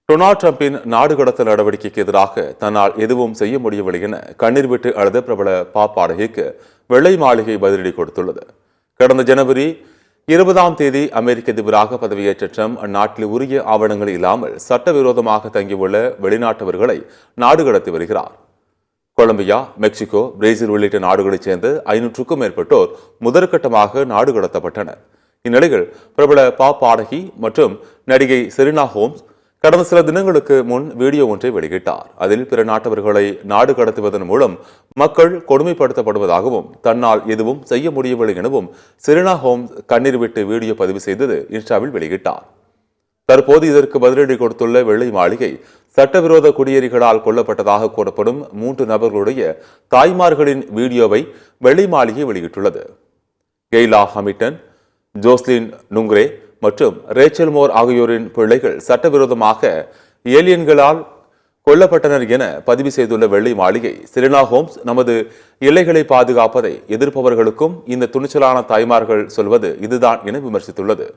Donald டிரம்பின் நாடு கடத்தல் நடவடிக்கைக்கு எதிராக தன்னால் எதுவும் செய்ய முடியவில்லை என கண்ணீர் விட்டு அழுத பிரபல பாப் பாடகிக்கு வெள்ளை மாளிகை பதிலடி கொடுத்துள்ளது. கடந்த ஜனவரி 20ஆம் தேதி அமெரிக்க அதிபராக பதவியேற்ற ட்ரம்ப் அந்நாட்டில் உரிய ஆவணங்கள் இல்லாமல் சட்டவிரோதமாக தங்கியுள்ள வெளிநாட்டவர்களை நாடு கடத்தி வருகிறார். கொலம்பியா, மெக்சிகோ, பிரேசில் உள்ளிட்ட நாடுகளைச் சேர்ந்த 500க்கும் மேற்பட்டோர் முதற்கட்டமாக நாடு கடத்தப்பட்டனர். இந்நிலையில் பிரபல பாப் பாடகி மற்றும் நடிகை செரீனா ஹோம்ஸ் கடந்த சில தினங்களுக்கு முன் வீடியோ ஒன்றை வெளியிட்டார். அதில் பிற நாட்டவர்களை நாடு கடத்துவதன் மூலம் மக்கள் கொடுமைப்படுத்தப்படுவதாகவும் தன்னால் எதுவும் செய்ய முடியவில்லை எனவும் செரீனா ஹோம்ஸ் கண்ணீர் விட்டு வீடியோ பதிவு செய்தது இன்ஸ்டாவில் வெளியிட்டார். தற்போது இதற்கு பதிலடி கொடுத்துள்ள வெள்ளை மாளிகை சட்டவிரோத குடியேறிகளால் கொல்லப்பட்டதாக கூறப்படும் 3 நபர்களுடைய தாய்மார்களின் வீடியோவை வெள்ளை மாளிகை வெளியிட்டுள்ளது. கெய்லா ஹமில்டன், ஜோஸ்லின் நுங்ரே மற்றும் ரேச்சல் மோர் ஆகியோரின் பிள்ளைகள் சட்டவிரோதமாக ஏலியன்களால் கொல்லப்பட்டனர் என பதிவு செய்துள்ள வெள்ளை மாளிகை, செரீனா ஹோம்ஸ் நமது எல்லைகளை பாதுகாப்பதை எதிர்ப்பவர்களுக்கும் இந்த துணிச்சலான தாய்மார்கள் சொல்வது இதுதான் என விமர்சித்துள்ளது.